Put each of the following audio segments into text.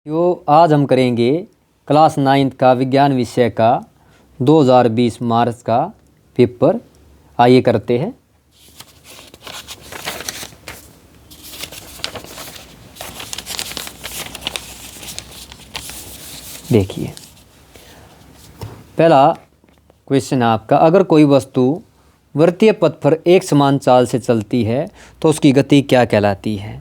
जो आज हम करेंगे क्लास 9th का विज्ञान विषय का 2020 मार्च का पेपर। आइए करते हैं। देखिए, पहला क्वेश्चन है आपका, अगर कोई वस्तु वृत्तीय पथ पर एक समान चाल से चलती है तो उसकी गति क्या कहलाती है?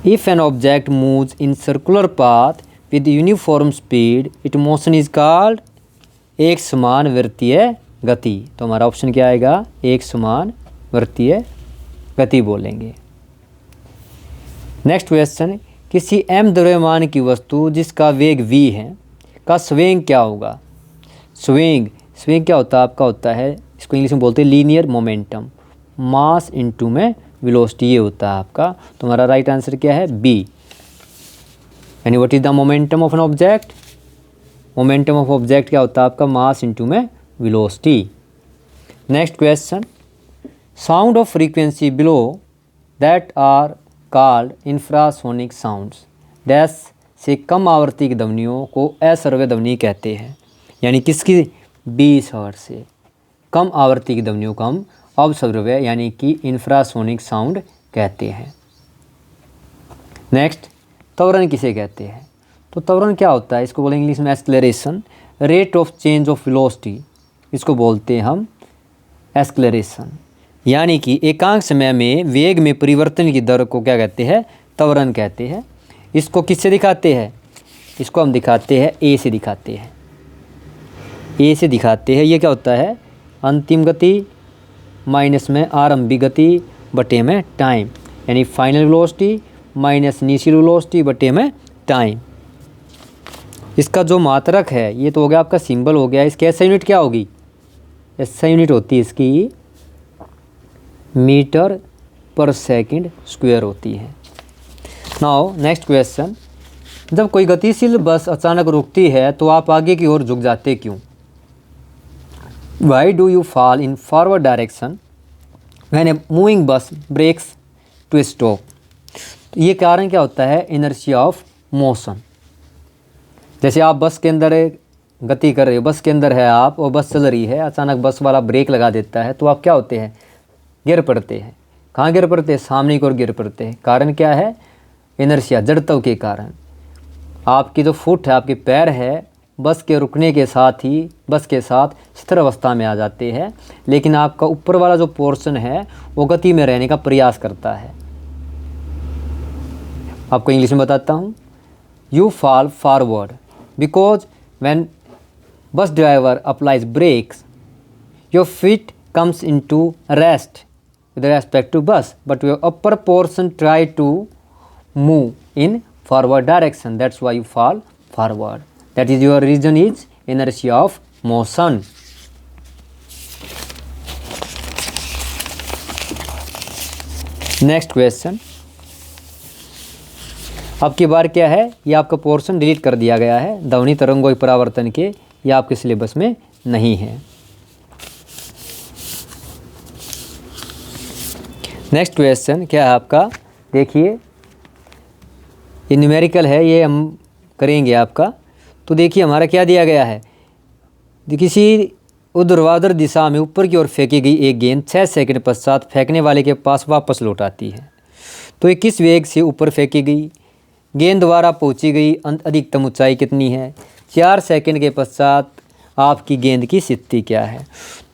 If an object moves in circular path with uniform speed, its motion is called एक समान वृत्तीय गति। तो हमारा ऑप्शन क्या आएगा? एक समान वृत्तीय गति बोलेंगे। नेक्स्ट क्वेश्चन, किसी m द्रव्यमान की वस्तु जिसका वेग v है का स्वेग क्या होगा? स्वेग क्या होता है? आपका होता है, इसको इंग्लिश में बोलते हैं लीनियर मोमेंटम, मास इनटू में वेलोसिटी, ये होता है आपका। तो हमारा राइट आंसर क्या है? बी। यानी what is the momentum of an object? Momentum of object क्या होता है आपका? मास इनटू में velocity. Next question, sound of frequency below that are called infrasonic sounds dash से कम आवृत्ति की ध्वनियों को अश्रव्य ध्वनि कहते हैं। यानी किसकी? 20 हर्ट्ज से कम आवृत्ति की ध्वनियों को हम अवश्रव्य यानी कि इंफ्रासोनिक साउंड कहते हैं। नेक्स्ट, त्वरण किसे कहते हैं? तो त्वरण क्या होता है? इसको बोलेंगे इंग्लिश में acceleration, rate of change of velocity, इसको बोलते हैं हम एक्सेलरेशन। यानी कि एकांक समय में वेग में परिवर्तन की दर को क्या कहते हैं? त्वरण कहते हैं। इसको किससे दिखाते हैं? इसको हम दिखाते हैं ए से दिखाते हैं। ए से दिखाते हैं, ये क्या होता है? अंतिम गति माइनस में आरंभिक गति बटे में टाइम, यानी final velocity minus initial velocity बटे में टाइम। इसका जो मात्रक है ये तो हो गया आपका सिंबल हो गया। इसकी एसआई यूनिट क्या होगी? एसआई यूनिट होती है इसकी मीटर पर सेकंड स्क्वायर होती है। नाउ नेक्स्ट क्वेश्चन, जब कोई गतिशील बस अचानक रुकती है तो आप आगे की ओर झुक जाते क्यों? Why do you fall in forward direction when a moving bus breaks to stop? तो ये कारण क्या होता है? Inertia of motion. जैसे आप बस के अंदर गति कर रहे हो, बस के अंदर है आप और बस चल रही है, अचानक बस वाला ब्रेक लगा देता है तो आप क्या होते हैं? गिर पड़ते हैं। कहाँ गिर पड़ते हैं? सामने की ओर गिर पड़ते हैं। कारण क्या है? इनर्शिया, जड़त्व के कारण। आपकी जो फुट है, आपके पैर है, बस के रुकने के साथ ही बस के साथ स्थिर अवस्था में आ जाते हैं, लेकिन आपका ऊपर वाला जो पोर्शन है वो गति में रहने का प्रयास करता है। आपको इंग्लिश में बताता हूँ। You fall forward because when bus driver applies brakes your feet comes into rest with respect to bus but your upper portion try to move in forward direction, that's why you fall forward. That is your reason is inertia of motion. Next question. अब की बार क्या है? ये आपका portion delete कर दिया गया है, ध्वनि तरंगों के परावर्तन के, ये आपके सिलेबस में नहीं है। नेक्स्ट क्वेश्चन क्या है आपका? देखिए, ये न्यूमेरिकल है, ये हम करेंगे आपका। तो देखिए हमारा क्या दिया गया है? किसी ऊर्ध्वाधर दिशा में ऊपर की ओर फेंकी गई एक गेंद 6 सेकंड पश्चात फेंकने वाले के पास वापस लौट आती है। तो ये किस वेग से ऊपर फेंकी गई? गेंद द्वारा पहुंची गई अधिकतम ऊंचाई कितनी है? 4 सेकंड के पश्चात आपकी गेंद की स्थिति क्या है?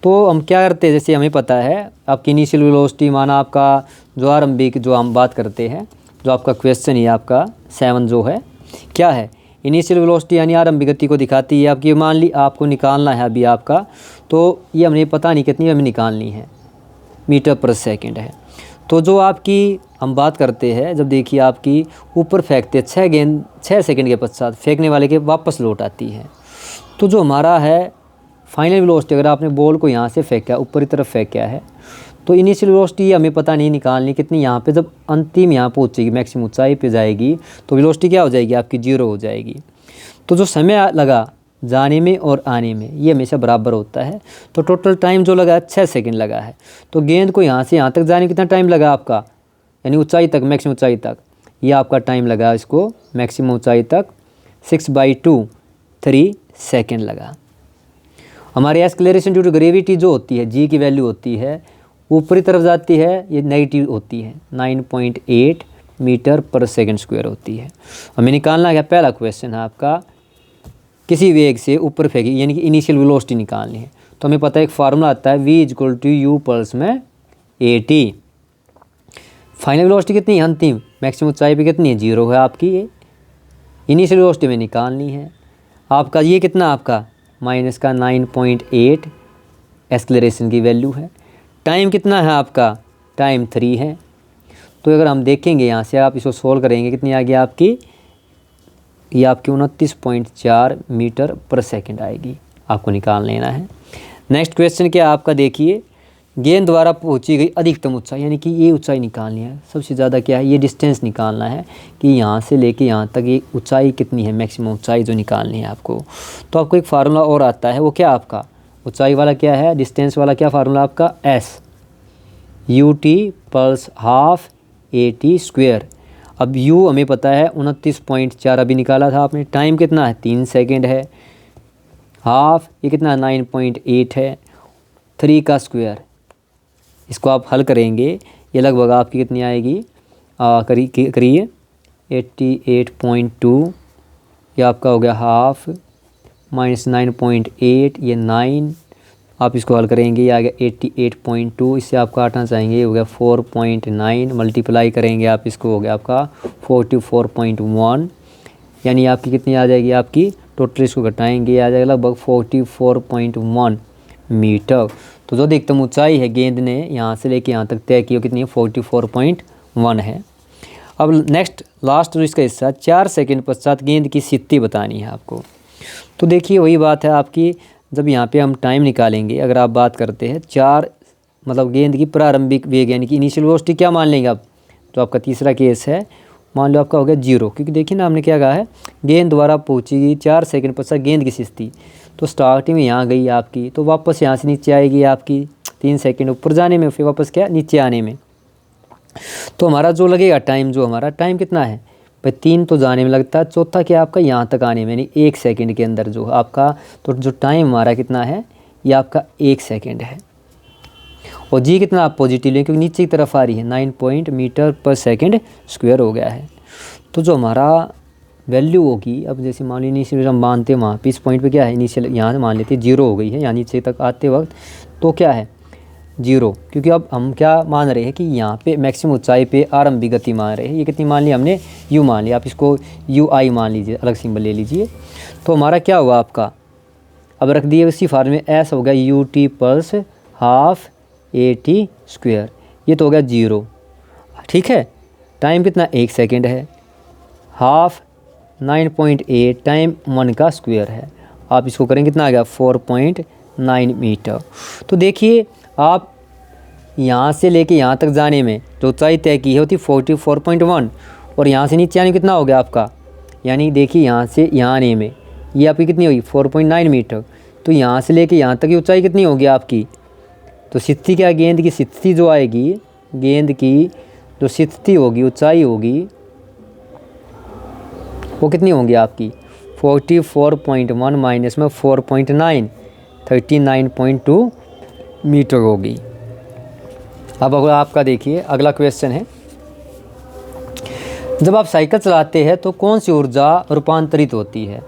तो हम क्या करते हैं, जैसे हमें पता है आपकी इनिशियल वेलोसिटी, माना आपका जो आरंभिक, जो हम बात करते हैं, जो आपका क्वेश्चन है आपका 7 जो है क्या है? इनिशियल वेलोसिटी यानी आरंभिक गति को दिखाती है आपकी। मान ली आपको निकालना है अभी आपका, तो ये हमें पता नहीं कितनी हमें निकालनी है, मीटर पर सेकंड है। तो जो आपकी हम बात करते हैं, जब देखिए आपकी ऊपर फेंकते 6 गेंद 6 सेकंड के पश्चात फेंकने वाले के वापस लौट आती है। तो जो हमारा है फाइनल वेलोसिटी, अगर आपने बॉल को यहाँ से फेंका, ऊपर की तरफ फेंका है, तो इनिशियल वेलोसिटी हमें पता नहीं निकालनी कितनी। यहाँ पे जब अंतिम यहाँ पहुँचेगी, मैक्सिमम ऊंचाई पे जाएगी, तो वेलोसिटी क्या हो जाएगी आपकी? 0 हो जाएगी। तो जो समय लगा जाने में और आने में ये हमेशा बराबर होता है। तो टोटल टाइम जो लगा 6 सेकंड लगा है। तो गेंद को यहाँ से यहाँ तक जाने में कितना टाइम लगा आपका? यानी ऊंचाई तक, मैक्सिमम ऊंचाई तक ये आपका टाइम लगा इसको मैक्सिमम ऊंचाई तक 6/2 सेकेंड लगा। हमारी एक्सेलरेशन ड्यू टू ग्रेविटी जो होती है जी की वैल्यू होती है ऊपरी तरफ जाती है, ये नेगेटिव होती है 9.8 मीटर पर सेकंड स्क्वायर होती है। हमें निकालना है पहला क्वेश्चन है आपका किसी वेग से ऊपर फेंकी यानी कि इनिशियल वेलोसिटी निकालनी है। तो हमें पता है एक फार्मूला आता है v = u में at। फाइनल वेलोसिटी कितनी है अंतिम मैक्सिमम ऊंचाई पे कितनी है 0 है आपकी, ये इनिशियल वेलोसिटी में निकालनी है आपका। ये कितना आपका माइनस का 9.8 एक्सेलरेशन की वैल्यू है। टाइम कितना है आपका टाइम 3 है। तो अगर हम देखेंगे यहाँ से आप इसको सोल्व करेंगे कितनी आ गई आपकी, ये आपकी 29.4 मीटर पर सेकंड आएगी, आपको निकाल लेना है। नेक्स्ट क्वेश्चन क्या आपका देखिए, गेंद द्वारा पहुंची गई अधिकतम ऊंचाई यानी कि ये ऊंचाई निकालनी है सबसे ज़्यादा क्या है, ये डिस्टेंस निकालना है कि यहाँ से लेके यहाँ तक ये ऊंचाई कितनी है, मैक्सिमम ऊंचाई जो निकालनी है आपको। तो आपको एक फार्मूला और आता है, वो क्या आपका ऊंचाई वाला क्या है, डिस्टेंस वाला क्या फार्मूला आपका s ut + ½ at²। अब u हमें पता है 29.4 अभी निकाला था आपने। टाइम कितना है 3 सेकेंड है। हाफ ये कितना 9.8 है। 3 का स्क्वायर, इसको आप हल करेंगे ये लगभग आपकी कितनी आएगी करिए 88.2, ये आपका हो गया हाफ माइनस 9.8 ये 9, आप इसको हल करेंगे ये आ गया 88.2, इससे आपका हटाना चाहेंगे ये हो गया 4.9, मल्टीप्लाई करेंगे आप इसको हो गया आपका 44.1, यानी आपकी कितनी आ जाएगी आपकी टोटल, इसको घटाएंगे आ जाएगा लगभग 44.1 मीटर। तो जो अधिकतम ऊंचाई है गेंद ने यहाँ से लेके यहाँ तक तय की कितनी है 44.1 है। अब नेक्स्ट लास्ट जो इसका हिस्सा 4 सेकंड पश्चात गेंद की स्थिति बतानी है आपको। तो देखिए वही बात है आपकी, जब यहाँ पे हम टाइम निकालेंगे अगर आप बात करते हैं 4 मतलब गेंद की प्रारंभिक वेग यानी कि इनिशियल वेलोसिटी क्या मान लेंगे आप, तो आपका तीसरा केस है मान लो आपका हो गया 0, क्योंकि देखिए ना हमने क्या कहा है गेंद द्वारा पहुँची गई 4 सेकंड पश्चात गेंद की स्थिति, तो स्टार्टिंग में यहाँ गई आपकी तो वापस यहाँ से नीचे आएगी आपकी 3 सेकंड ऊपर जाने में, फिर वापस क्या नीचे आने में। तो हमारा जो लगेगा टाइम, जो हमारा टाइम कितना है भाई 3 तो जाने में लगता है, चौथा क्या आपका यहाँ तक आने में यानी 1 सेकंड के अंदर जो आपका, तो जो टाइम हमारा कितना है ये आपका 1 सेकंड है। और जी कितना आप पॉजिटिव लें क्योंकि नीचे की तरफ आ रही है 9 मीटर पर सेकंड स्क्वायर हो गया है। तो जो हमारा वैल्यू होगी, अब जैसे मान लीजिए इनिशियल हम मानते हैं वहाँ पे इस पॉइंट पे क्या है इनिशियल यहाँ से मान लेते हैं 0 हो गई है, यहाँ नीचे तक आते वक्त तो क्या है 0, क्योंकि अब हम क्या मान रहे हैं कि यहाँ पे मैक्सिमम ऊंचाई पे आरंभिक गति मान रहे हैं। ये कितनी मान ली हमने u मान लिया, आप इसको ui मान लीजिए, अलग सिंबल ले लीजिए। तो हमारा क्या हुआ आपका, अब रख दिए उसी फार्मूले में s हो गया ut + ½ at², ये तो हो गया 0, ठीक है। टाइम कितना 1 सेकेंड है, हाफ 9.8 टाइम 1 का स्क्वायर है, आप इसको करेंगे कितना आ गया 4.9 मीटर। तो देखिए आप यहाँ से लेके यहाँ तक जाने में जो ऊंचाई तय की है होती 44.1 और यहाँ से नीचे आने कितना हो गया आपका, यानी देखिए यहाँ से यहाँ आने में ये आपकी कितनी होगी 4.9 मीटर। तो यहाँ से लेके यहाँ तक की ऊंचाई कितनी होगी आपकी, तो स्थिति क्या गेंद की स्थिति जो आएगी, गेंद की जो स्थिति होगी ऊंचाई होगी वो कितनी होंगी आपकी 44.1 माइनस में 4.9 39.2 मीटर होगी। अब अगर आपका देखिए अगला क्वेश्चन है, जब आप साइकिल चलाते हैं तो कौन सी ऊर्जा रूपांतरित होती है,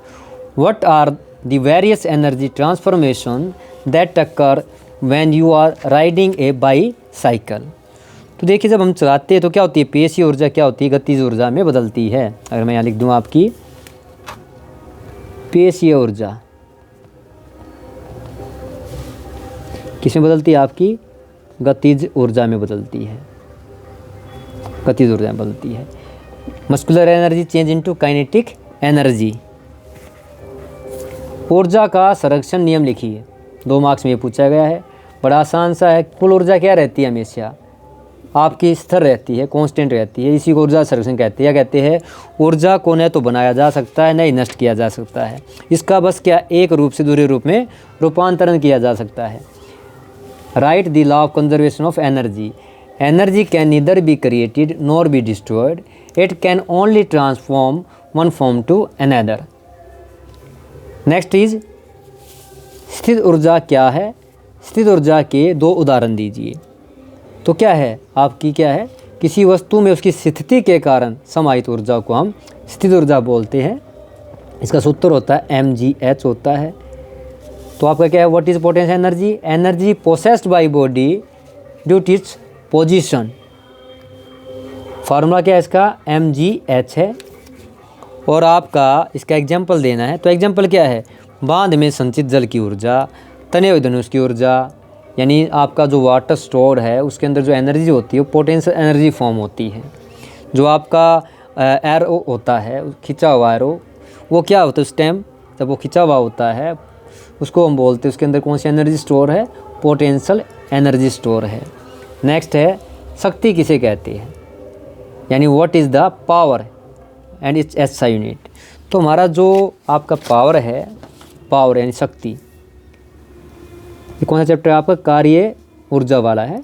what are the various energy transformation that occur when you are riding a bicycle. तो देखिए जब हम चलाते हैं तो क्या होती है, पेशीय ऊर्जा क्या होती है गतिज ऊर्जा में बदलती है। अगर मैं यहाँ लिख दूँ आपकी पेशीय ऊर्जा किसमें बदलती है, आपकी गतिज ऊर्जा में बदलती है, गतिज ऊर्जा में बदलती है। Muscular energy change into kinetic energy. ऊर्जा का संरक्षण नियम लिखिए, 2 मार्क्स में ये पूछा गया है, बड़ा आसान सा है। कुल ऊर्जा क्या रहती है हमेशा आपकी स्थिर रहती है, कांस्टेंट रहती है, इसी को ऊर्जा संरक्षण कहते हैं। कहते हैं ऊर्जा को न तो बनाया जा सकता है न ही नष्ट किया जा सकता है, इसका बस क्या एक रूप से दूसरे रूप में रूपांतरण किया जा सकता है। Write the law of conservation of energy, energy can neither be created nor be destroyed, it can only transform one form to another. Next is स्थिर ऊर्जा क्या है? स्थिर ऊर्जा के दो उदाहरण दीजिए। तो क्या है आपकी, क्या है, किसी वस्तु में उसकी स्थिति के कारण समाहित ऊर्जा को हम स्थिर ऊर्जा बोलते हैं। इसका सूत्र होता है mgh होता है। तो आपका क्या है, what is potential energy? Energy possessed by body due to its position. Formula क्या है इसका? mgh है। और आपका इसका एग्जाम्पल देना है। तो एग्जाम्पल क्या है? बांध में संचित जल की ऊर्जा, तने हुए धनुष की ऊर्जा, यानी आपका जो वाटर स्टोर है उसके अंदर जो एनर्जी होती है वो पोटेंशियल एनर्जी फॉर्म होती है। जो आपका एरो होता है, खिंचा हुआ एरो, वो क्या होता है उस टाइम जब वो खिंचा हुआ होता है उसको हम बोलते हैं, उसके अंदर कौन सी एनर्जी स्टोर है? पोटेंशियल एनर्जी स्टोर है। नेक्स्ट है शक्ति किसे कहते हैं, यानी what is the power and it's SI unit. तो हमारा जो आपका पावर है, पावर यानी शक्ति, ये कौन सा चैप्टर है आपका? कार्य ऊर्जा वाला है।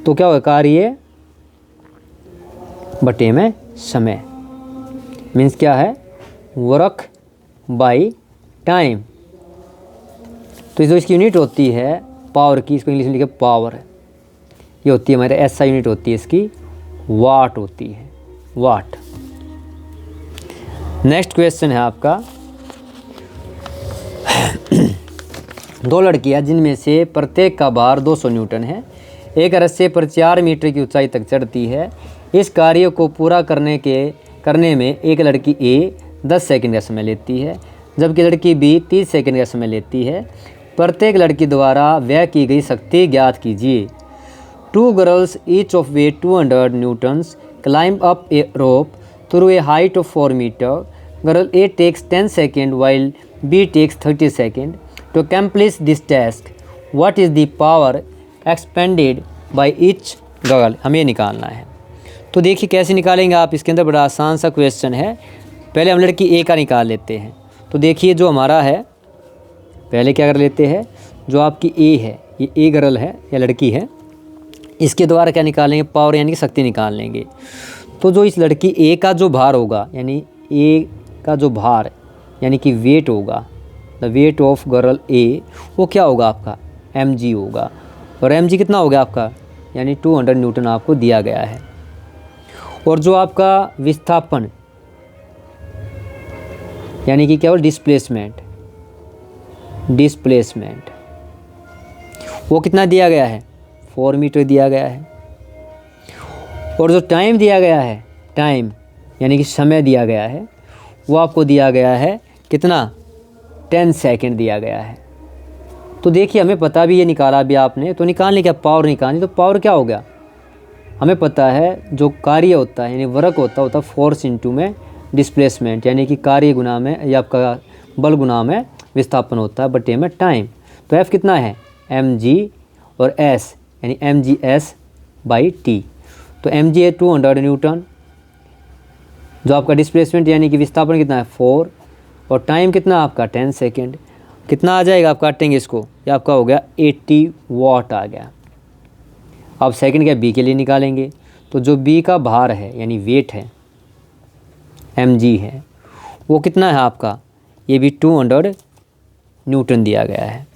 तो क्या होगा? कार्य बटे में समय, मीन्स क्या है? Work by time. तो जो इसकी यूनिट होती है पावर की, इसको इंग्लिश में लिखे पावर, ये होती है हमारे एसआई यूनिट होती है इसकी, वाट होती है, वाट। नेक्स्ट क्वेश्चन है आपका, दो लड़कियां जिनमें से प्रत्येक का भार 200 न्यूटन है, एक रस्से पर 4 मीटर की ऊंचाई तक चढ़ती है। इस कार्य को पूरा करने में एक लड़की ए 10 सेकंड का समय लेती है, जबकि लड़की बी 30 सेकंड का समय लेती है। प्रत्येक लड़की द्वारा व्यय की गई शक्ति ज्ञात कीजिए। 2 girls each of weight 200 newtons climb up a rope through a height of 4 metre. Girl A takes 10 second while B takes 30 seconds. To accomplish this task, what is the power expended by each girl? हमें निकालना है। तो देखिए कैसे निकालेंगे आप, इसके अंदर बड़ा आसान सा क्वेश्चन है। पहले हम लड़की ए का निकाल लेते हैं। तो देखिए जो हमारा है, पहले क्या कर लेते हैं, जो आपकी ए है, ये ए गर्ल है या लड़की है, इसके द्वारा क्या निकालेंगे? पावर यानी कि शक्ति निकाल लेंगे। तो जो इस लड़की ए का जो भार होगा, यानी ए का जो भार यानी कि वेट होगा, द वेट ऑफ गर्ल ए, वो क्या होगा आपका? mg होगा। और mg कितना हो गया आपका? यानी 200 न्यूटन आपको दिया गया है। और जो आपका विस्थापन यानी कि क्या बोल, डिस्प्लेसमेंट, वो कितना दिया गया है? 4 मीटर दिया गया है। और जो टाइम दिया गया है, टाइम यानी कि समय दिया गया है, वो आपको दिया गया है कितना? 10 सेकंड दिया गया है। तो देखिए हमें पता भी, ये निकाला भी आपने, तो निकालने क्या? पावर निकालनी। तो पावर क्या हो गया? हमें पता है जो कार्य होता है यानी वर्क होता है फोर्स इंटू में डिस्प्लेसमेंट, यानी कि कार्य गुना में या आपका बल गुना में विस्थापन होता है बटे में टाइम। तो F कितना है? mg और S यानी mgs/t। तो mg है 200 न्यूटन, जो आपका डिस्प्लेसमेंट यानी कि विस्थापन कितना है? 4, और टाइम कितना आपका? 10 सेकेंड। कितना आ जाएगा? आप काटेंगे इसको, ये आपका हो गया 80 वाट आ गया। अब सेकंड क्या? बी के लिए निकालेंगे। तो जो बी का भार है यानी वेट है, mg है, वो कितना है आपका? ये भी 200 न्यूटन दिया गया है।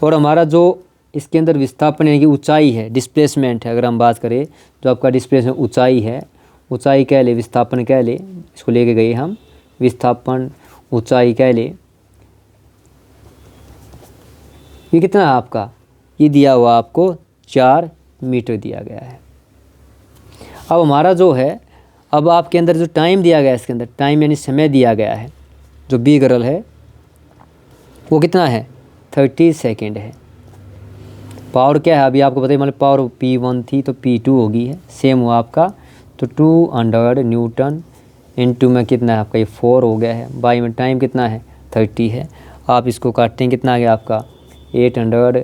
और हमारा जो इसके अंदर विस्थापन यानी कि ऊंचाई है, डिस्प्लेसमेंट है, अगर हम बात करें जो आपका डिस्प्लेसमेंट ऊंचाई है, ऊंचाई कह ले, विस्थापन कह ले, इसको लेके गए हम, विस्थापन ऊंचाई कह ले, ये कितना है आपका? ये दिया हुआ आपको 4 मीटर दिया गया है। अब हमारा जो है, अब आपके अंदर जो टाइम दिया गया है, इसके अंदर टाइम यानी समय दिया गया है, जो बी गर्ल है वो कितना है? 30 सेकेंड है। पावर क्या है अभी आपको पता ही, मतलब पावर P1 थी तो P2 होगी है, सेम हुआ आपका। तो 200 न्यूटन इनटू में कितना है आपका? ये 4 हो गया है, बाई में टाइम कितना है? 30 है। आप इसको काटते हैं, कितना आ गया आपका? 800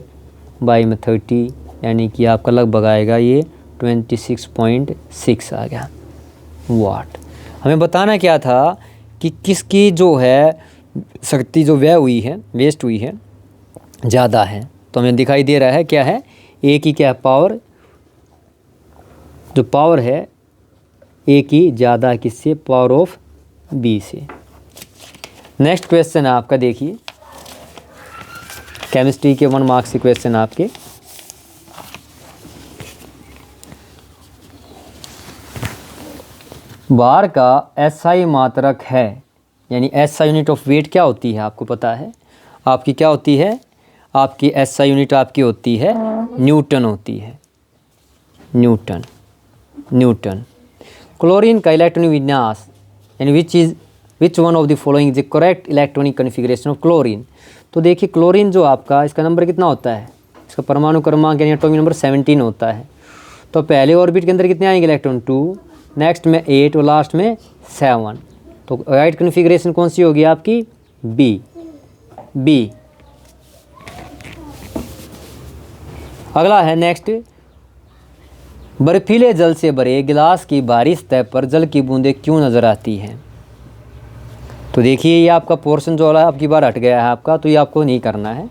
बाई में 30, यानी कि आपका लगभग आएगा ये 26.6 आ गया वाट। हमें बताना क्या था कि किसकी जो है शक्ति जो व्यय हुई है, वेस्ट हुई है, ज़्यादा है। तो हमें दिखाई दे रहा है क्या है? ए की क्या पावर, जो पावर है ए की ज़्यादा किससे, पावर ऑफ बी से। नेक्स्ट क्वेश्चन है आपका, देखिए केमिस्ट्री के 1 मार्क्स के क्वेश्चन आपके। भार का एसआई मात्रक है, यानी एसआई यूनिट ऑफ वेट क्या होती है आपको पता है, आपकी क्या होती है, आपकी एसआई यूनिट आपकी होती है न्यूटन होती है, न्यूटन। क्लोरीन का इलेक्ट्रॉनिक विन्यास, यानी which one of the following is the correct electronic configuration of chlorine. तो देखिए क्लोरीन जो आपका, इसका नंबर कितना होता है, इसका परमाणु क्रमांक यानी एटॉमिक नंबर 17 होता है। तो पहले ऑर्बिट के अंदर कितने आएंगे इलेक्ट्रॉन, 2, नेक्स्ट में 8 और लास्ट में 7। तो राइट कॉन्फ़िगरेशन कौन सी होगी आपकी, बी। अगला है नेक्स्ट, बर्फीले जल से भरे गिलास की बाहरी सतह पर जल की बूंदें क्यों नजर आती हैं। तो देखिए ये आपका पोर्शन जो है आपकी बार हट गया है आपका, तो ये आपको नहीं करना है।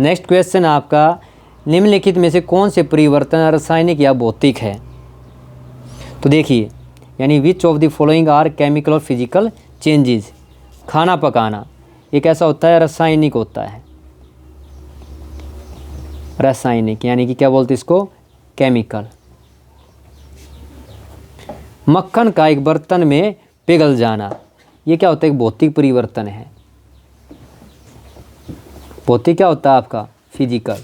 नेक्स्ट क्वेश्चन आपका, निम्नलिखित में से कौन से परिवर्तन रासायनिक या भौतिक है। तो देखिए यानी which of the following are chemical और फिजिकल चेंजेस। खाना पकाना ये कैसा होता है, रासायनिक होता है, रासायनिक, यानी कि क्या बोलते हैं इसको, केमिकल। मक्खन का एक बर्तन में पिघल जाना ये क्या होता है, एक भौतिक परिवर्तन है। भौतिक क्या होता है आपका, फिजिकल,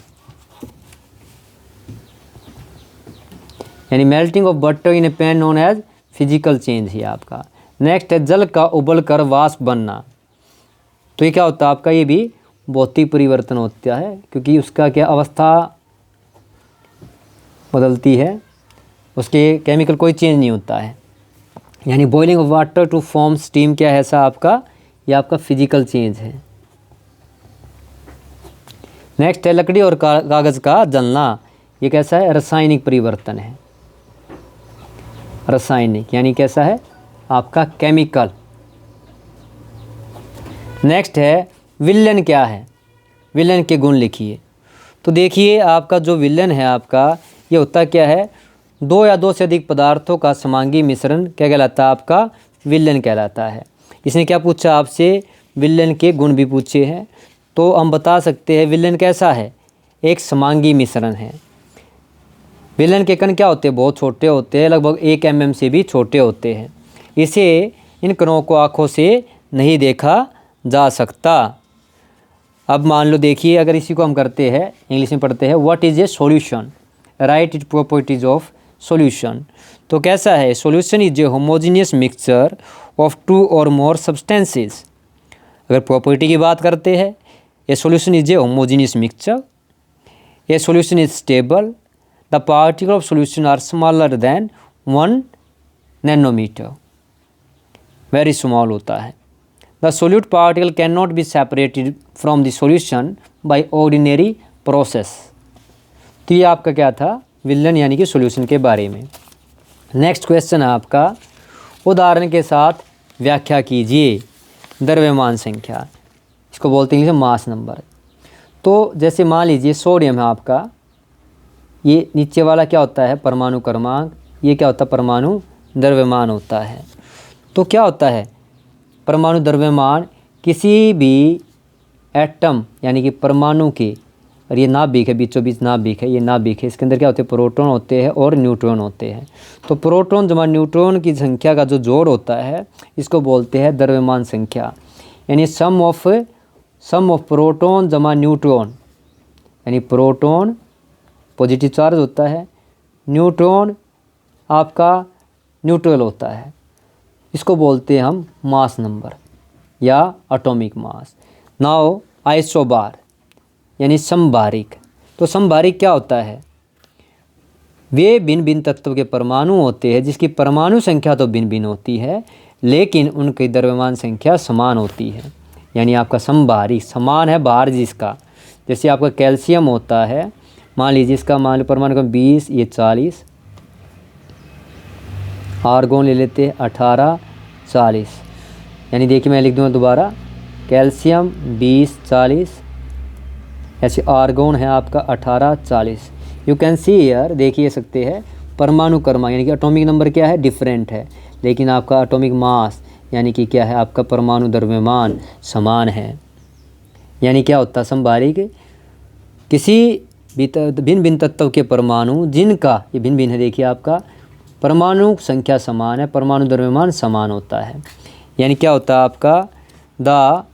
यानी melting of butter in a pan known as physical change है आपका। नेक्स्ट है जल का उबल कर वाष्प बनना, तो ये क्या होता है आपका, ये भी भौतिक परिवर्तन होता है, क्योंकि उसका क्या अवस्था बदलती है, उसके केमिकल कोई चेंज नहीं होता है। यानी boiling of water to form steam क्या है ऐसा आपका, ये आपका फिजिकल चेंज है। नेक्स्ट है लकड़ी और कागज़ का जलना, ये कैसा है, रासायनिक परिवर्तन है, रासायनिक यानी कैसा है आपका, केमिकल। नेक्स्ट है विलन क्या है, विलन के गुण लिखिए। तो देखिए आपका जो विलन है आपका, ये होता क्या है, 2 या 2 से अधिक पदार्थों का समांगी मिश्रण क्या कहलाता है आपका, विलन कहलाता है। इसने क्या पूछा आपसे, विलन के गुण भी पूछे हैं। तो हम बता सकते हैं विलन कैसा है, एक समांगी मिश्रण है। विलन के कण क्या होते हैं, बहुत छोटे होते हैं, लगभग 1 mm से भी छोटे होते हैं। इसे इन कणों को आँखों से नहीं देखा जा सकता। अब मान लो देखिए, अगर इसी को हम करते हैं, इंग्लिश में पढ़ते हैं, what is a solution, right it properties of solution. तो कैसा है, solution is a homogeneous mixture of 2 और मोर सब्सटेंसेस। अगर प्रॉपर्टी की बात करते हैं, a solution is a homogeneous mixture, a solution is stable, the particle of solution are smaller than 1 nanometre, very small होता है। The solute particle can not be separated from the solution by ordinary process. तो ये आपका क्या था, villain यानी कि solution के बारे में। नेक्स्ट क्वेश्चन है आपका, उदाहरण के साथ व्याख्या कीजिए द्रव्यमान संख्या, इसको बोलते हैं मास नंबर। तो जैसे मान लीजिए सोडियम है आपका, ये नीचे वाला क्या होता है, परमाणु क्रमांक, ये क्या होता है, परमाणु द्रव्यमान होता है। तो क्या होता है परमाणु द्रव्यमान, किसी भी एटम यानी कि परमाणु के, और ये नाभिक है, बीचों बीच नाभिक है, ये नाभिक है, इसके अंदर क्या होते हैं, प्रोटॉन होते हैं और न्यूट्रॉन होते हैं। तो प्रोटॉन जमा न्यूट्रॉन की संख्या का जो जोड़ होता है, इसको बोलते हैं द्रव्यमान संख्या, यानी सम ऑफ प्रोटॉन जमा न्यूट्रॉन, यानी प्रोटॉन पॉजिटिव चार्ज होता है, न्यूट्रॉन आपका न्यूट्रल होता है, इसको बोलते हैं हम मास नंबर या एटॉमिक मास। नाउ आइसोबार यानी समभारिक। तो समभारिक क्या होता है, वे भिन्न भिन्न तत्व के परमाणु होते हैं जिसकी परमाणु संख्या तो भिन्न भिन्न होती है लेकिन उनकी द्रव्यमान संख्या समान होती है, यानी आपका समभारिक, समान है भार जिसका। जैसे आपका कैल्शियम होता है, मान लीजिए इसका मान लो परमाणु क्रम 20, ये 40, आर्गोन ले लेते हैं 18, 40, यानी देखिए मैं लिख दूँगा दोबारा, कैल्शियम 20, 40, ऐसे आर्गोन है आपका 18, 40। यू कैन सी हियर, देखिए सकते हैं परमाणु क्रमांक यानी कि एटॉमिक नंबर क्या है, डिफरेंट है, लेकिन आपका एटॉमिक मास यानी कि क्या है, आपका परमाणु द्रव्यमान समान है। यानी क्या होता है, संभारिक किसी भिन्न भिन्न तत्व के परमाणु जिनका, ये भिन्न भिन्न है, देखिए आपका परमाणु संख्या समान है, परमाणु द्रव्यमान समान होता है। यानी क्या होता है आपका, the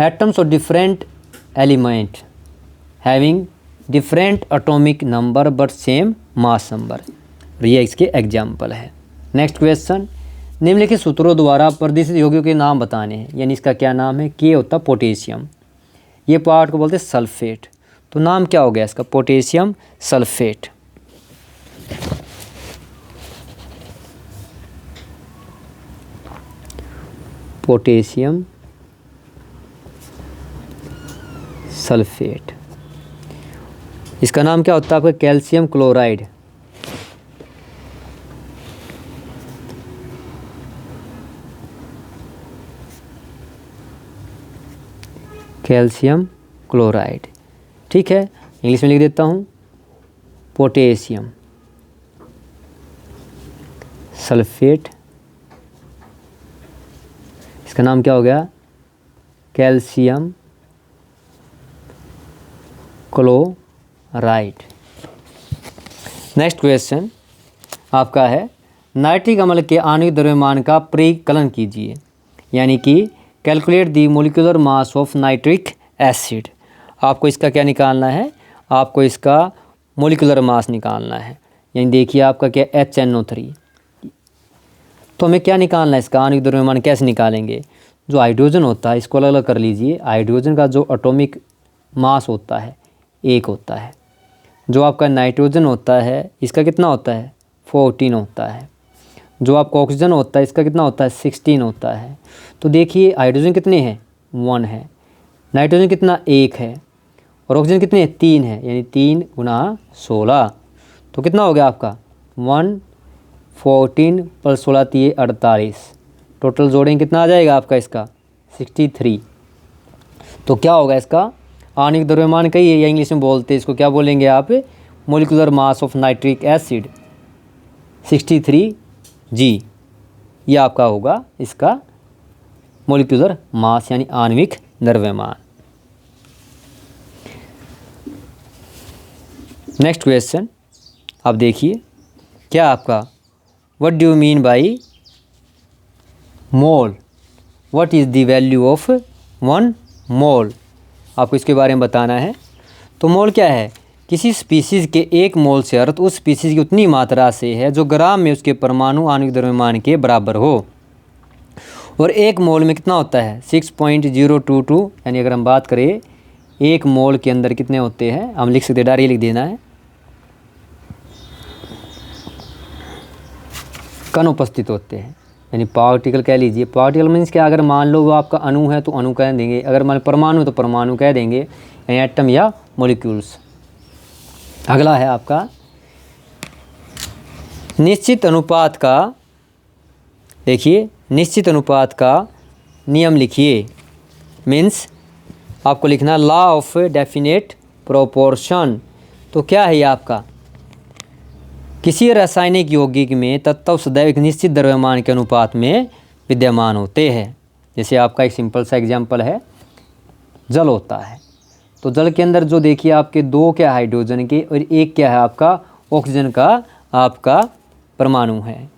atoms of different element having different atomic number but same mass number. ये इसके एग्जाम्पल है। नेक्स्ट क्वेश्चन, निम्नलिखित सूत्रों द्वारा प्रदर्शित यौगिकों के नाम बताने हैं। यानी इसका क्या नाम है, के होता पोटेशियम, ये पार्ट को बोलते हैं सल्फेट। तो नाम क्या हो गया इसका, पोटेशियम सल्फेट। Potassium sulphate. इसका नाम क्या होता है आपका, कैल्शियम क्लोराइड। कैल्शियम क्लोराइड, ठीक है। इंग्लिश में लिख देता हूँ, पोटेशियम सल्फेट। इसका नाम क्या हो गया, कैल्शियम क्लोराइड। नेक्स्ट क्वेश्चन आपका है, नाइट्रिक अम्ल के आणविक द्रव्यमान का परिकलन कीजिए। यानी कि calculate the molecular mass of nitric acid. आपको इसका क्या निकालना है, आपको इसका मोलिकुलर मास निकालना है। यानी देखिए आपका क्या, HNO3। तो हमें क्या निकालना है, इसका आणविक द्रव्यमान कैसे निकालेंगे। जो हाइड्रोजन होता है इसको अलग अलग कर लीजिए। हाइड्रोजन का जो एटॉमिक मास होता है 1 होता है। जो आपका नाइट्रोजन होता है इसका कितना होता है, 14 होता है। जो आपका ऑक्सीजन होता है इसका कितना होता है, 16 होता है। तो देखिए हाइड्रोजन कितने हैं, 1 है। नाइट्रोजन कितना, 1 है। और ऑक्सीजन कितने, 3 है। यानी 3 × 16। तो कितना हो गया आपका, 114 + 16 = 48। टोटल जोड़ेंगे कितना आ जाएगा आपका इसका, 63। तो क्या होगा इसका आणविक द्रव्यमान का ही है, या इंग्लिश में बोलते हैं इसको क्या बोलेंगे आप, molecular mass of nitric acid 63 G। ये आपका होगा इसका मोलिकुलर मास यानी आणविक द्रव्यमान। नेक्स्ट क्वेश्चन आप देखिए, क्या आपका, what do you mean by mole, what is the value of 1 मोल। आपको इसके बारे में बताना है। तो मोल क्या है, किसी स्पीसीज़ के 1 मोल से अर्थ उस स्पीसीज़ की उतनी मात्रा से है जो ग्राम में उसके परमाणु आणविक द्रव्यमान के बराबर हो। और 1 मोल में कितना होता है, 6.022। यानी अगर हम बात करें 1 मोल के अंदर कितने होते हैं, हम लिख सकते, डायरेक्ट लिख देना है, कण उपस्थित होते हैं। यानी पार्टिकल कह लीजिए। पार्टिकल मीन्स क्या, अगर मान लो वो आपका अणु है तो अणु कह देंगे, अगर मान परमाणु तो परमाणु कह देंगे, यानी एटम या मॉलिक्यूल्स। अगला है आपका, निश्चित अनुपात का, देखिए निश्चित अनुपात का नियम लिखिए। मीन्स आपको लिखना लॉ ऑफ डेफिनेट प्रोपोर्शन। तो क्या है ये आपका, किसी रासायनिक यौगिक में तत्व सदैव एक निश्चित द्रव्यमान के अनुपात में विद्यमान होते हैं। जैसे आपका एक सिंपल सा एग्जांपल है, जल होता है। तो जल के अंदर जो देखिए आपके 2 क्या हाइड्रोजन के और 1 क्या है आपका ऑक्सीजन का आपका परमाणु है।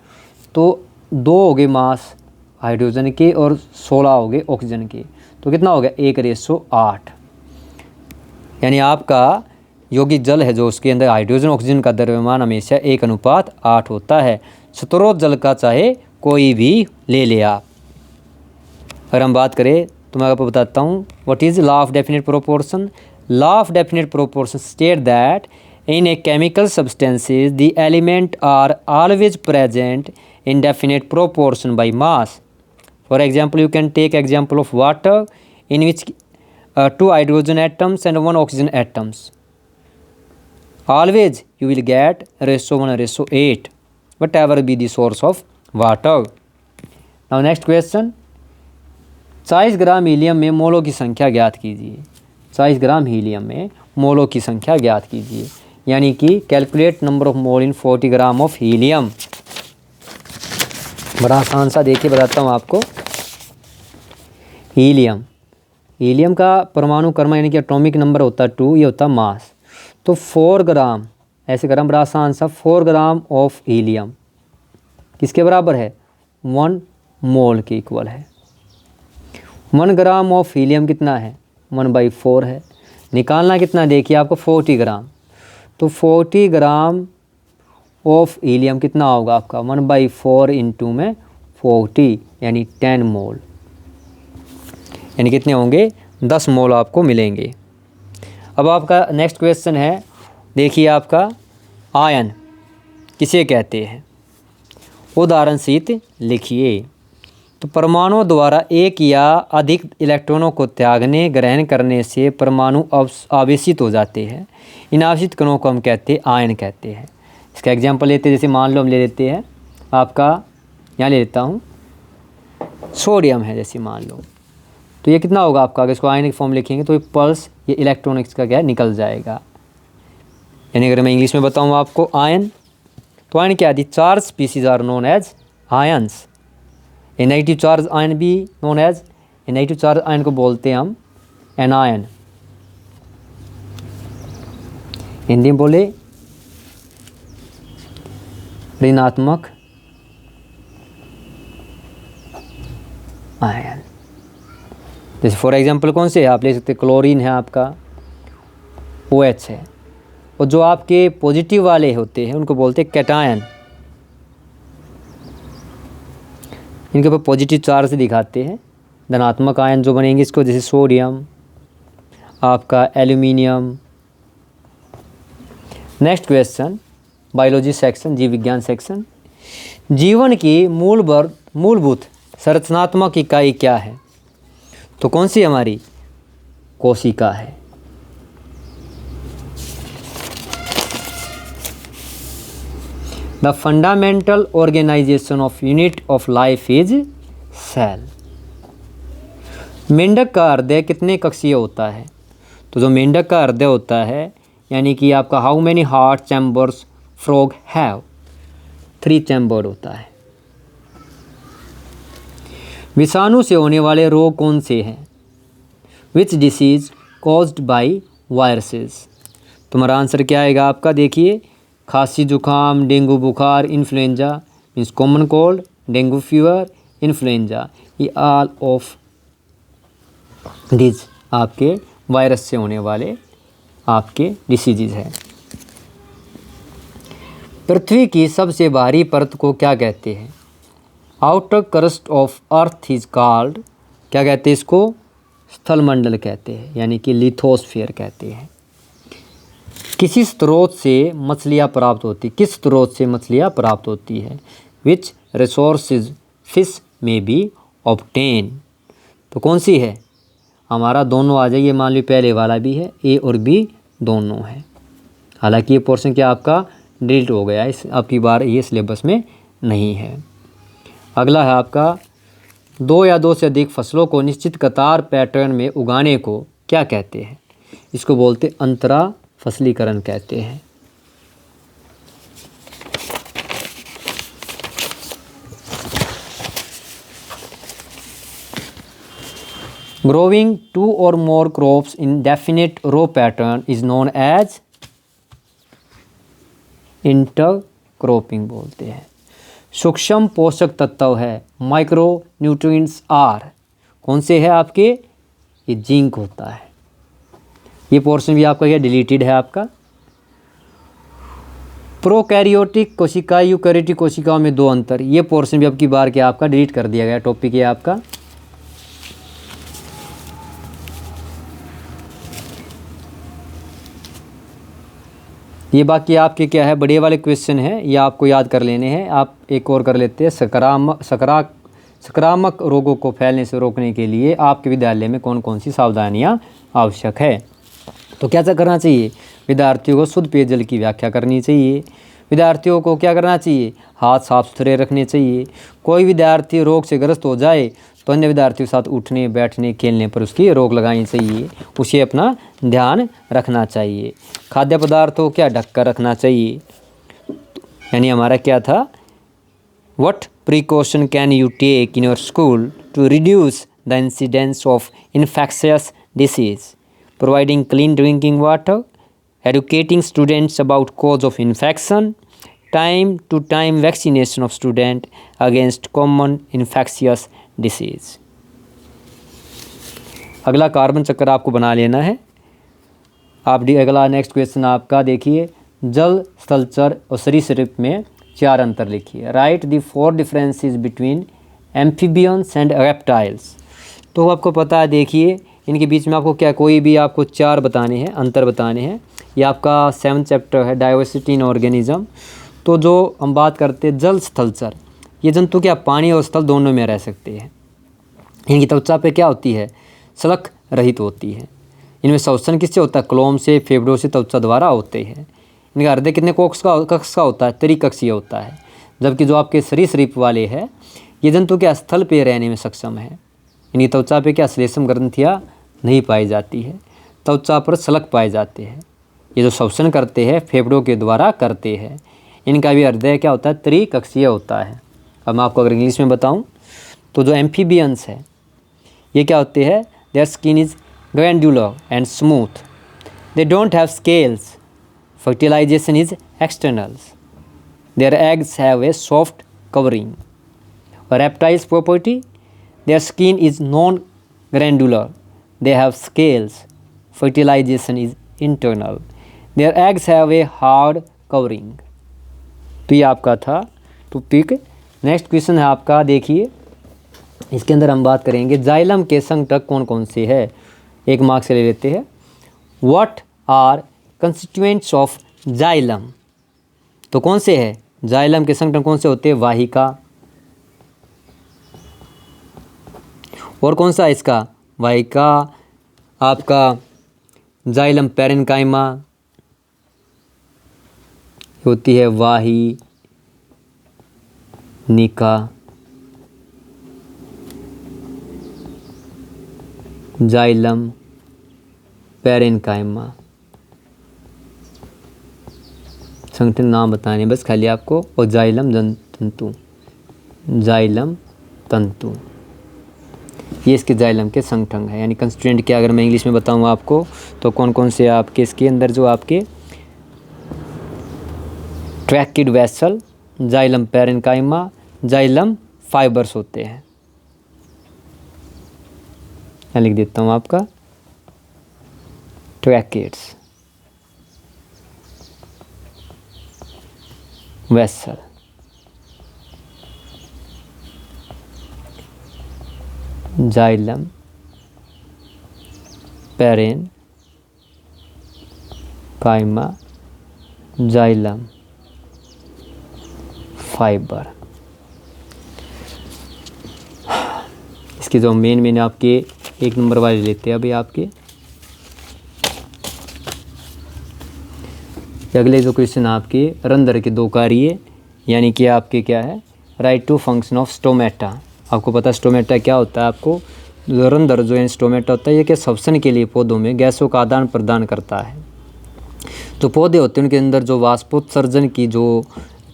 तो 2 हो गए मास हाइड्रोजन के और 16 हो गए ऑक्सीजन के। तो कितना हो गया, 1:8। यानी आपका यौगिक जल है जो उसके अंदर हाइड्रोजन ऑक्सीजन का द्रव्यमान हमेशा 1:8 होता है। स्रोत जल का चाहे कोई भी ले ले आप। अगर हम बात करें तो मैं आपको बताता हूँ, what is law of definite proportion. Law of definite proportion state that in a chemical substances the element are always present in definite proportion by mass. For example you can take example of water in which 2 hydrogen atoms and 1 oxygen atoms. Always you will get ratio 1:8, whatever be the source of water. Now next question, 40 gram helium में मोलों की संख्या ज्ञात कीजिए। 40 ग्राम helium में मोलों की संख्या ज्ञात कीजिए। यानी कि calculate number of mole in 40 gram of helium. बड़ा आसान सा देखिए बताता हूँ आपको। हीलियम, हीलियम का परमाणु क्रमांक यानी कि एटॉमिक नंबर होता है 2, ये होता है मास। तो 4 ग्राम, ऐसे ग्राम बड़ा आसान सा, 4 ग्राम ऑफ हीलियम किसके बराबर है? 1 मोल के इक्वल है। 1 ग्राम ऑफ हीलियम कितना है? 1/4 है। निकालना कितना देखिए आपको 40 ग्राम। तो 40 ग्राम ऑफ हीलियम कितना होगा आपका? 1/4 इंटू में 40 यानी 10 मोल, यानी कितने होंगे? 10 मोल आपको मिलेंगे। अब आपका नेक्स्ट क्वेश्चन है, देखिए आपका आयन किसे कहते हैं? उदाहरण सहित लिखिए। तो परमाणुओं द्वारा एक या अधिक इलेक्ट्रॉनों को त्यागने ग्रहण करने से परमाणु आवेशित हो जाते हैं। इन आवेशित कणों को हम कहते हैं आयन कहते हैं। इसका एग्जांपल लेते हैं, जैसे मान लो हम ले लेते हैं आपका, यहाँ ले लेता हूँ सोडियम है जैसे मान लो, तो ये कितना होगा आपका? अगर इसको आयनिक फॉर्म लिखेंगे तो ये पल्स, ये इलेक्ट्रॉनिक्स का क्या है? निकल जाएगा। यानी अगर मैं इंग्लिश में बताऊँ आपको आयन, तो आयन क्या है? Charge species are known as ions. A negative charge ion भी known as, a negative charge ion को बोलते हैं हम एनायन। हिंदी में बोले ऋणात्मक आयन। जैसे फॉर एग्जांपल कौन से है आप ले सकते हैं? क्लोरीन है आपका, OH है। और जो आपके पॉजिटिव वाले होते हैं उनको बोलते हैं कैटायन। इनके ऊपर पॉजिटिव चार्ज से दिखाते हैं। धनात्मक आयन जो बनेंगे इसको, जैसे सोडियम, आपका aluminium. Next question, biology section, जीव विज्ञान सेक्शन। जीवन की मूलभूत संरचनात्मक इकाई क्या है? तो कौन सी हमारी? कोशिका है। The fundamental organisation of unit of life is cell. मेंढक का हृदय कितने कक्षीय होता है? तो जो मेंढक का हृदय होता है, यानी कि आपका how many heart chambers frog have? 3 chamber होता है। विषाणु से होने वाले रोग कौन से हैं? Which disease caused by viruses? तुम्हारा आंसर क्या आएगा आपका? देखिए, खांसी जुकाम, डेंगू बुखार, influenza means common cold, dengue fever, influenza, ये ऑल ऑफ डिज आपके वायरस से होने वाले आपके डिसीजेज हैं। पृथ्वी की सबसे बाहरी परत को क्या कहते हैं? Outer crust of earth is called, क्या कहते हैं इसको? स्थलमंडल कहते हैं, यानी कि लिथोस्फीयर कहते हैं। किसी स्रोत से मछलियाँ प्राप्त होती, किस स्रोत से मछलियाँ प्राप्त होती है? विच रिसोर्सेज फिश में बी ऑब्टेन? तो कौन सी है? हमारा दोनों आ जाइए, मान ली पहले वाला भी है, ए और बी दोनों है। हालांकि ये पोर्शन क्या आपका डिलीट हो गया, इस आपकी बार ये सिलेबस में नहीं है। अगला है आपका, 2 या 2 से अधिक फसलों को निश्चित कतार पैटर्न में उगाने को क्या कहते हैं? इसको बोलते अंतरा फसलीकरण कहते हैं। Growing 2 or more crops in definite row pattern is known as intercropping बोलते हैं। सूक्ष्म पोषक तत्व है, माइक्रो न्यूट्रिएंट्स आर, कौन से है आपके? ये जिंक होता है। ये पोर्शन भी आपका क्या डिलीटेड है आपका। प्रोकैरियोटिक कोशिका, यूकैरियोटिक कोशिकाओं में 2 अंतर, ये पोर्शन भी आपकी बार के आपका डिलीट कर दिया गया। टॉपिक है आपका ये। बाकी आपके क्या है बड़े वाले क्वेश्चन हैं, ये आपको याद कर लेने हैं। आप एक और कर लेते हैं, संक्रामक रोगों को फैलने से रोकने के लिए आपके विद्यालय में कौन कौन सी सावधानियां आवश्यक है। तो क्या करना चाहिए? विद्यार्थियों को शुद्ध पेयजल की व्याख्या करनी चाहिए। विद्यार्थियों को क्या करना चाहिए? हाथ साफ सुथरे रखने चाहिए। कोई विद्यार्थी रोग से ग्रस्त हो जाए तो अन्य विद्यार्थियों के साथ उठने बैठने खेलने पर उसकी रोक लगानी चाहिए, उसे अपना ध्यान रखना चाहिए। खाद्य पदार्थों को क्या ढक कर रखना चाहिए, यानी हमारा क्या था? What precaution can you take in your school to reduce the incidence of infectious disease? Providing clean drinking water, educating students about cause of infection, time to time vaccination of student against common infectious disease. अगला carbon चक्र आपको बना लेना है। अगला next question आपका देखिए, जल, स्थलचर और सरीसृप में 4 अंतर लिखिए। Right the 4 differences between amphibians and reptiles. तो आपको पता है, देखिए इनके बीच में आपको क्या कोई भी आपको 4 बताने हैं, अंतर बताने हैं। ये आपका 7th चैप्टर है, डाइवर्सिटी इन ऑर्गेनिज्म। तो जो हम बात करते हैं जल, स्थलचर, ये जंतु क्या पानी और स्थल दोनों में रह सकते हैं। इनकी त्वचा पे क्या होती है, सलख रहित होती है। इनमें श्वसन किससे होता है, क्लोम से, फेफड़ों से, त्वचा द्वारा होते हैं। इनका हृदय कितने कक्ष का होता है, त्रिकक्षीय होता है। जबकि जो आपके सरीसृप वाले हैं, ये जंतु क्या स्थल पे रहने में सक्षम है। इनकी त्वचा पे क्या श्लेष्म ग्रंथियाँ नहीं पाई जाती है, त्वचा पर सलख पाए जाते हैं। ये जो श्वसन करते हैं फेफड़ों के द्वारा करते हैं। इनका भी हृदय क्या होता है, त्रिकक्षीय होता है। अब मैं आपको अगर इंग्लिश में बताऊं तो जो एम्फीबियंस है ये क्या होते हैं, their skin is glandular and smooth, they don't have scales, fertilization is externals, their eggs have a soft covering. और reptiles property, their skin is non glandular, they have scales, fertilization is internal, their eggs have a hard covering। तो ये आपका था topic. Next question है आपका, देखिए इसके अंदर हम बात करेंगे जाइलम के संघटक कौन कौन से है। 1 मार्क्स से ले लेते हैं। What are constituents of xylem. तो कौन से है जाइलम के संघटक, कौन से होते हैं, वाहिका। और कौन सा है इसका, वाहिका, आपका जाइलम पैरेन्काइमा होती है, वाही निका, जाइलम पैरेन्काइमा। संगठन नाम बताने बस खाली आपको। और जाइलम तंतु, जाइलम तंतु, ये इसके जाइलम के संगठन है, यानी कंस्टिट्यूएंट क्या अगर मैं इंग्लिश में बताऊँ आपको तो कौन कौन से आपके इसके अंदर जो आपके tracheid vessel, xylem parenchyma, xylem fibres होते हैं। मैं लिख देता हूँ आपका tracheids, vessel, xylem parenchyma, xylem fibre. इसके जो मेन आपके 1 नंबर वाले लेते हैं अभी आपके। अगले जो क्वेश्चन आपके रंध्र के 2 कार्य, यानी कि आपके क्या है, write two function of stomata. आपको पता है स्टोमेटा क्या होता है, आपको जो रंध्र जो है स्टोमेटा होता है, ये क्या श्वसन के लिए पौधों में गैसों का आदान प्रदान करता है। तो पौधे होते हैं उनके अंदर जो वाष्पोत्सर्जन की जो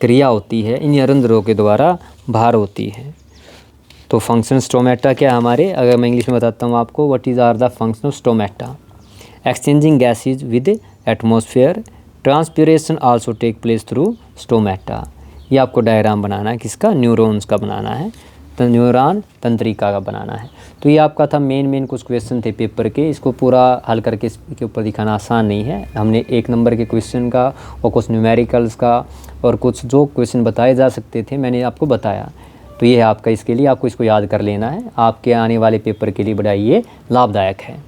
क्रिया होती है इन रंध्रों के द्वारा बाहर होती है। तो फंक्शन स्टोमेटा क्या हमारे, अगर मैं इंग्लिश में बताता हूँ आपको, what is are the function of stomata, exchanging gases with atmosphere, transpiration also take place through stomata. ये आपको डायग्राम बनाना है, किसका, न्यूरॉन्स का बनाना है, तो न्यूरॉन तंत्रिका का बनाना है। तो ये आपका था मेन कुछ क्वेश्चन थे पेपर के। इसको पूरा हल करके इसके ऊपर दिखाना आसान नहीं है। हमने 1 नंबर के क्वेश्चन का और कुछ न्यूमेरिकल्स का और कुछ जो क्वेश्चन बताए जा सकते थे मैंने आपको बताया। तो ये है आपका, इसके लिए आपको इसको याद कर लेना है, आपके आने वाले पेपर के लिए बड़ा ये लाभदायक है।